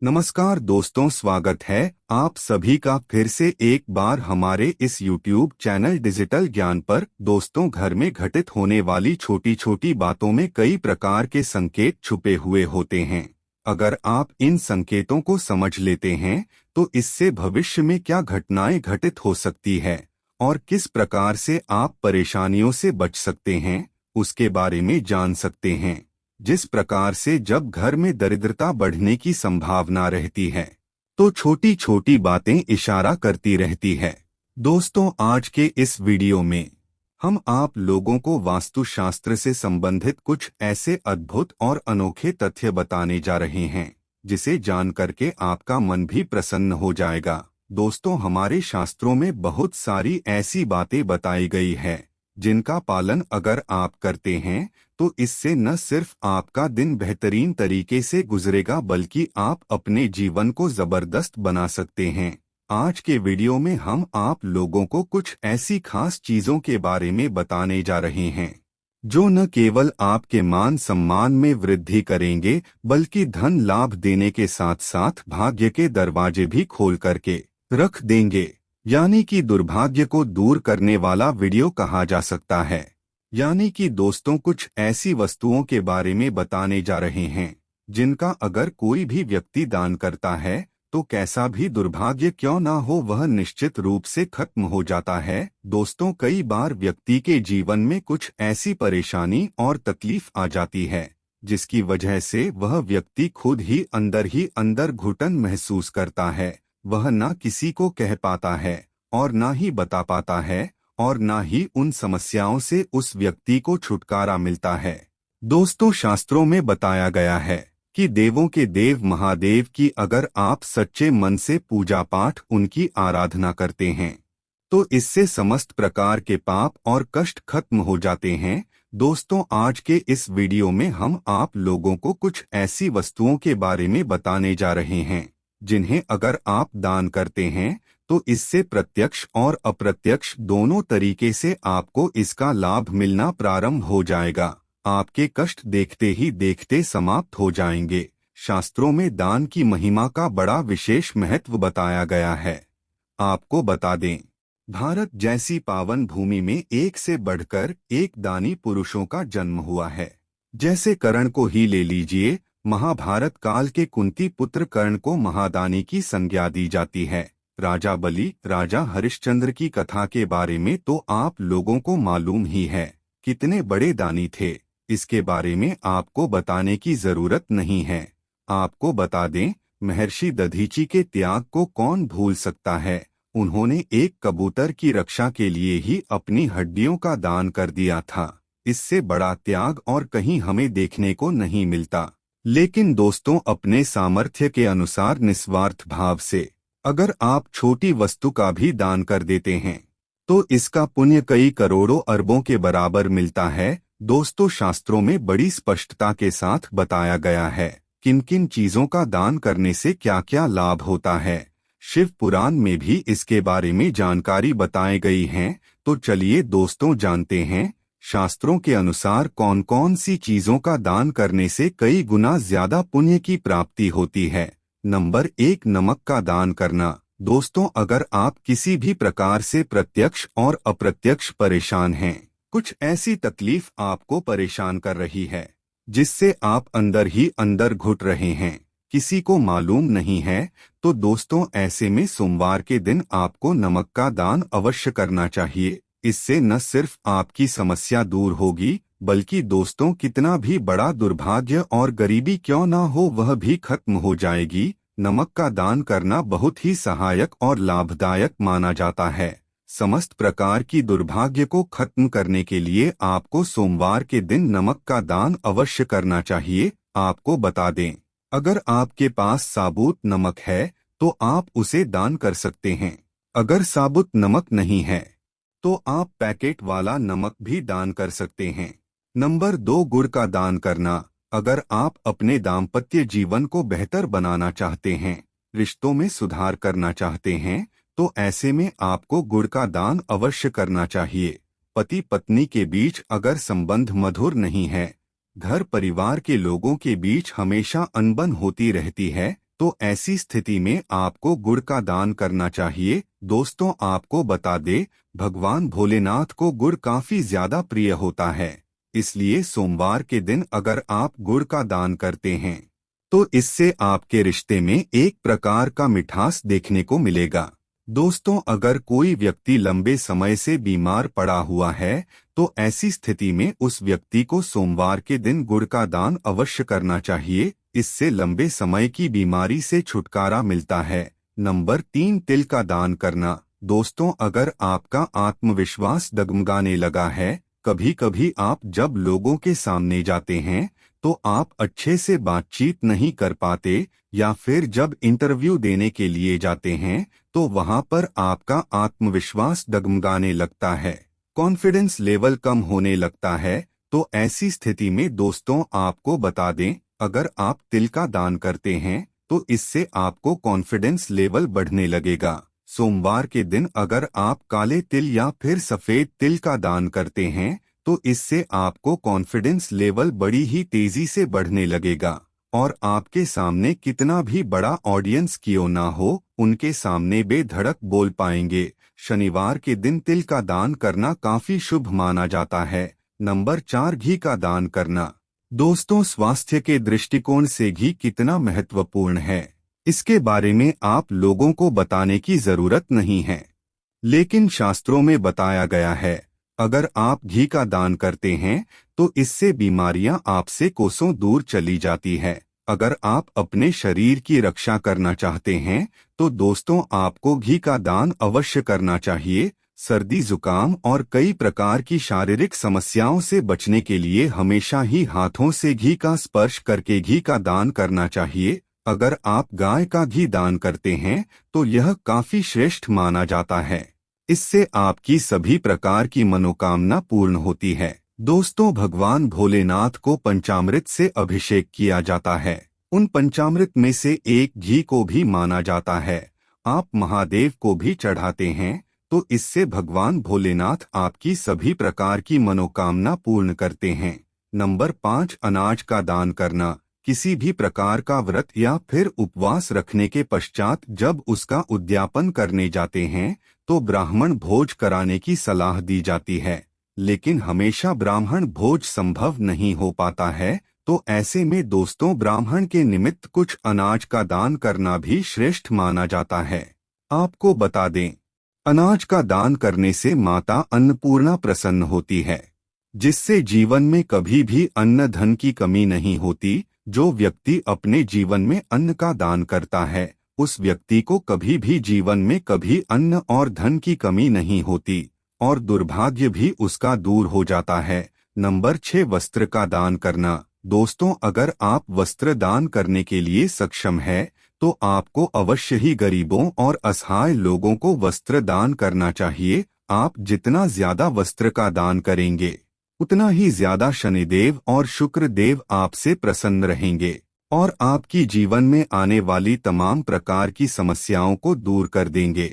नमस्कार दोस्तों, स्वागत है आप सभी का फिर से एक बार हमारे इस YouTube चैनल डिजिटल ज्ञान पर। दोस्तों, घर में घटित होने वाली छोटी छोटी बातों में कई प्रकार के संकेत छुपे हुए होते हैं। अगर आप इन संकेतों को समझ लेते हैं तो इससे भविष्य में क्या घटनाएं घटित हो सकती है और किस प्रकार से आप परेशानियों से बच सकते हैं, उसके बारे में जान सकते हैं। जिस प्रकार से जब घर में दरिद्रता बढ़ने की संभावना रहती है तो छोटी छोटी बातें इशारा करती रहती है। दोस्तों, आज के इस वीडियो में हम आप लोगों को वास्तुशास्त्र से संबंधित कुछ ऐसे अद्भुत और अनोखे तथ्य बताने जा रहे हैं जिसे जान करके आपका मन भी प्रसन्न हो जाएगा। दोस्तों, हमारे शास्त्रों में बहुत सारी ऐसी बातें बताई गई है जिनका पालन अगर आप करते हैं तो इससे न सिर्फ आपका दिन बेहतरीन तरीके से गुजरेगा बल्कि आप अपने जीवन को जबरदस्त बना सकते हैं। आज के वीडियो में हम आप लोगों को कुछ ऐसी खास चीजों के बारे में बताने जा रहे हैं जो न केवल आपके मान सम्मान में वृद्धि करेंगे बल्कि धन लाभ देने के साथ साथ भाग्य के दरवाजे भी खोल करके रख देंगे। यानी कि दुर्भाग्य को दूर करने वाला वीडियो कहा जा सकता है। यानी कि दोस्तों, कुछ ऐसी वस्तुओं के बारे में बताने जा रहे हैं जिनका अगर कोई भी व्यक्ति दान करता है तो कैसा भी दुर्भाग्य क्यों ना हो वह निश्चित रूप से खत्म हो जाता है। दोस्तों, कई बार व्यक्ति के जीवन में कुछ ऐसी परेशानी और तकलीफ आ जाती है जिसकी वजह से वह व्यक्ति खुद ही अंदर घुटन महसूस करता है। वह ना किसी को कह पाता है और ना ही बता पाता है और ना ही उन समस्याओं से उस व्यक्ति को छुटकारा मिलता है। दोस्तों, शास्त्रों में बताया गया है कि देवों के देव महादेव की अगर आप सच्चे मन से पूजा पाठ उनकी आराधना करते हैं तो इससे समस्त प्रकार के पाप और कष्ट खत्म हो जाते हैं। दोस्तों, आज के इस वीडियो में हम आप लोगों को कुछ ऐसी वस्तुओं के बारे में बताने जा रहे हैं जिन्हें अगर आप दान करते हैं तो इससे प्रत्यक्ष और अप्रत्यक्ष दोनों तरीके से आपको इसका लाभ मिलना प्रारंभ हो जाएगा। आपके कष्ट देखते ही देखते समाप्त हो जाएंगे। शास्त्रों में दान की महिमा का बड़ा विशेष महत्व बताया गया है। आपको बता दें, भारत जैसी पावन भूमि में एक से बढ़कर एक दानी पुरुषों का जन्म हुआ है। जैसे कर्ण को ही ले लीजिए। महाभारत काल के कुंती पुत्र कर्ण को महादानी की संज्ञा दी जाती है। राजा बलि, राजा हरिश्चंद्र की कथा के बारे में तो आप लोगों को मालूम ही है, कितने बड़े दानी थे। इसके बारे में आपको बताने की जरूरत नहीं है। आपको बता दें, महर्षि दधीची के त्याग को कौन भूल सकता है। उन्होंने एक कबूतर की रक्षा के लिए ही अपनी हड्डियों का दान कर दिया था। इससे बड़ा त्याग और कहीं हमें देखने को नहीं मिलता। लेकिन दोस्तों, अपने सामर्थ्य के अनुसार निस्वार्थ भाव से अगर आप छोटी वस्तु का भी दान कर देते हैं तो इसका पुण्य कई करोड़ों अरबों के बराबर मिलता है। दोस्तों, शास्त्रों में बड़ी स्पष्टता के साथ बताया गया है किन किन चीजों का दान करने से क्या क्या लाभ होता है। शिव पुराण में भी इसके बारे में जानकारी बताई गई है। तो चलिए दोस्तों, जानते हैं शास्त्रों के अनुसार कौन कौन सी चीजों का दान करने से कई गुना ज्यादा पुण्य की प्राप्ति होती है। नंबर 1, नमक का दान करना। दोस्तों, अगर आप किसी भी प्रकार से प्रत्यक्ष और अप्रत्यक्ष परेशान हैं, कुछ ऐसी तकलीफ आपको परेशान कर रही है जिससे आप अंदर ही अंदर घुट रहे हैं, किसी को मालूम नहीं है, तो दोस्तों ऐसे में सोमवार के दिन आपको नमक का दान अवश्य करना चाहिए। इससे न सिर्फ आपकी समस्या दूर होगी बल्कि दोस्तों कितना भी बड़ा दुर्भाग्य और गरीबी क्यों ना हो वह भी खत्म हो जाएगी। नमक का दान करना बहुत ही सहायक और लाभदायक माना जाता है। समस्त प्रकार की दुर्भाग्य को खत्म करने के लिए आपको सोमवार के दिन नमक का दान अवश्य करना चाहिए। आपको बता दें, अगर आपके पास साबुत नमक है तो आप उसे दान कर सकते हैं। अगर साबुत नमक नहीं है तो आप पैकेट वाला नमक भी दान कर सकते हैं। नंबर 2, गुड़ का दान करना। अगर आप अपने दाम्पत्य जीवन को बेहतर बनाना चाहते हैं, रिश्तों में सुधार करना चाहते हैं, तो ऐसे में आपको गुड़ का दान अवश्य करना चाहिए। पति पत्नी के बीच अगर संबंध मधुर नहीं है, घर परिवार के लोगों के बीच हमेशा अनबन होती रहती है, तो ऐसी स्थिति में आपको गुड़ का दान करना चाहिए। दोस्तों, आपको बता दे, भगवान भोलेनाथ को गुड़ काफी ज्यादा प्रिय होता है, इसलिए सोमवार के दिन अगर आप गुड़ का दान करते हैं तो इससे आपके रिश्ते में एक प्रकार का मिठास देखने को मिलेगा। दोस्तों, अगर कोई व्यक्ति लंबे समय से बीमार पड़ा हुआ है तो ऐसी स्थिति में उस व्यक्ति को सोमवार के दिन गुड़ का दान अवश्य करना चाहिए। इससे लंबे समय की बीमारी से छुटकारा मिलता है। नंबर 3, तिल का दान करना। दोस्तों, अगर आपका आत्मविश्वास डगमगाने लगा है, कभी कभी आप जब लोगों के सामने जाते हैं तो आप अच्छे से बातचीत नहीं कर पाते, या फिर जब इंटरव्यू देने के लिए जाते हैं तो वहां पर आपका आत्मविश्वास डगमगाने लगता है, कॉन्फिडेंस लेवल कम होने लगता है, तो ऐसी स्थिति में दोस्तों आपको बता दें, अगर आप तिल का दान करते हैं तो इससे आपको कॉन्फिडेंस लेवल बढ़ने लगेगा। सोमवार के दिन अगर आप काले तिल या फिर सफेद तिल का दान करते हैं तो इससे आपको कॉन्फिडेंस लेवल बड़ी ही तेजी से बढ़ने लगेगा, और आपके सामने कितना भी बड़ा ऑडियंस क्यों ना हो, उनके सामने बेधड़क बोल पाएंगे। शनिवार के दिन तिल का दान करना काफी शुभ माना जाता है। नंबर 4, घी का दान करना। दोस्तों, स्वास्थ्य के दृष्टिकोण से घी कितना महत्वपूर्ण है, इसके बारे में आप लोगों को बताने की जरूरत नहीं है, लेकिन शास्त्रों में बताया गया है, अगर आप घी का दान करते हैं तो इससे बीमारियां आपसे कोसों दूर चली जाती है। अगर आप अपने शरीर की रक्षा करना चाहते हैं तो दोस्तों आपको घी का दान अवश्य करना चाहिए। सर्दी, जुकाम और कई प्रकार की शारीरिक समस्याओं से बचने के लिए हमेशा ही हाथों से घी का स्पर्श करके घी का दान करना चाहिए। अगर आप गाय का घी दान करते हैं तो यह काफी श्रेष्ठ माना जाता है, इससे आपकी सभी प्रकार की मनोकामना पूर्ण होती है। दोस्तों, भगवान भोलेनाथ को पंचामृत से अभिषेक किया जाता है। उन पंचामृत में से एक घी को भी माना जाता है। आप महादेव को भी चढ़ाते हैं तो इससे भगवान भोलेनाथ आपकी सभी प्रकार की मनोकामना पूर्ण करते हैं। नंबर 5, अनाज का दान करना। किसी भी प्रकार का व्रत या फिर उपवास रखने के पश्चात जब उसका उद्यापन करने जाते हैं तो ब्राह्मण भोज कराने की सलाह दी जाती है, लेकिन हमेशा ब्राह्मण भोज संभव नहीं हो पाता है, तो ऐसे में दोस्तों ब्राह्मण के निमित्त कुछ अनाज का दान करना भी श्रेष्ठ माना जाता है। आपको बता दें, अनाज का दान करने से माता अन्नपूर्णा प्रसन्न होती है, जिससे जीवन में कभी भी अन्न धन की कमी नहीं होती। जो व्यक्ति अपने जीवन में अन्न का दान करता है उस व्यक्ति को कभी भी जीवन में कभी अन्न और धन की कमी नहीं होती, और दुर्भाग्य भी उसका दूर हो जाता है। नंबर 6, वस्त्र का दान करना। दोस्तों, अगर आप वस्त्र दान करने के लिए सक्षम है तो आपको अवश्य ही गरीबों और असहाय लोगों को वस्त्र दान करना चाहिए। आप जितना ज्यादा वस्त्र का दान करेंगे उतना ही ज्यादा शनिदेव और शुक्र देव आपसे प्रसन्न रहेंगे और आपकी जीवन में आने वाली तमाम प्रकार की समस्याओं को दूर कर देंगे।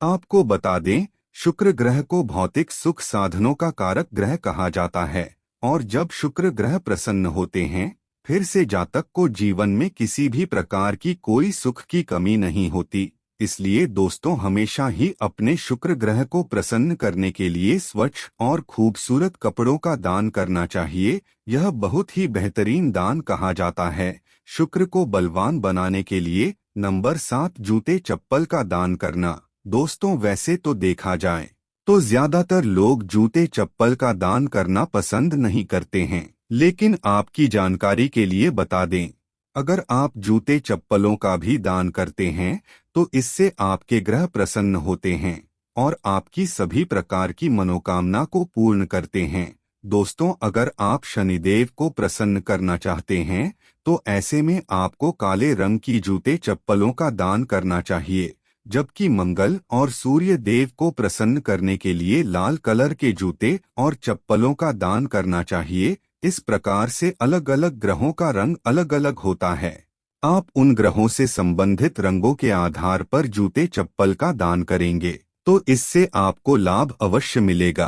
आपको बता दें, शुक्र ग्रह को भौतिक सुख साधनों का कारक ग्रह कहा जाता है, और जब शुक्र ग्रह प्रसन्न होते हैं फिर से जातक को जीवन में किसी भी प्रकार की कोई सुख की कमी नहीं होती। इसलिए दोस्तों, हमेशा ही अपने शुक्र ग्रह को प्रसन्न करने के लिए स्वच्छ और खूबसूरत कपड़ों का दान करना चाहिए। यह बहुत ही बेहतरीन दान कहा जाता है शुक्र को बलवान बनाने के लिए। नंबर 7, जूते चप्पल का दान करना। दोस्तों, वैसे तो देखा जाए तो ज्यादातर लोग जूते चप्पल का दान करना पसंद नहीं करते हैं, लेकिन आपकी जानकारी के लिए बता दें, अगर आप जूते चप्पलों का भी दान करते हैं तो इससे आपके ग्रह प्रसन्न होते हैं और आपकी सभी प्रकार की मनोकामना को पूर्ण करते हैं। दोस्तों, अगर आप शनिदेव को प्रसन्न करना चाहते हैं तो ऐसे में आपको काले रंग की जूते चप्पलों का दान करना चाहिए, जबकि मंगल और सूर्य देव को प्रसन्न करने के लिए लाल कलर के जूते और चप्पलों का दान करना चाहिए। इस प्रकार से अलग अलग ग्रहों का रंग अलग अलग होता है। आप उन ग्रहों से संबंधित रंगों के आधार पर जूते चप्पल का दान करेंगे तो इससे आपको लाभ अवश्य मिलेगा।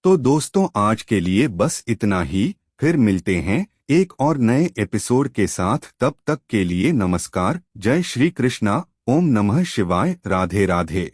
तो दोस्तों, आज के लिए बस इतना ही। फिर मिलते हैं एक और नए एपिसोड के साथ। तब तक के लिए नमस्कार। जय श्री कृष्णा। ओम नमः शिवाय। राधे राधे।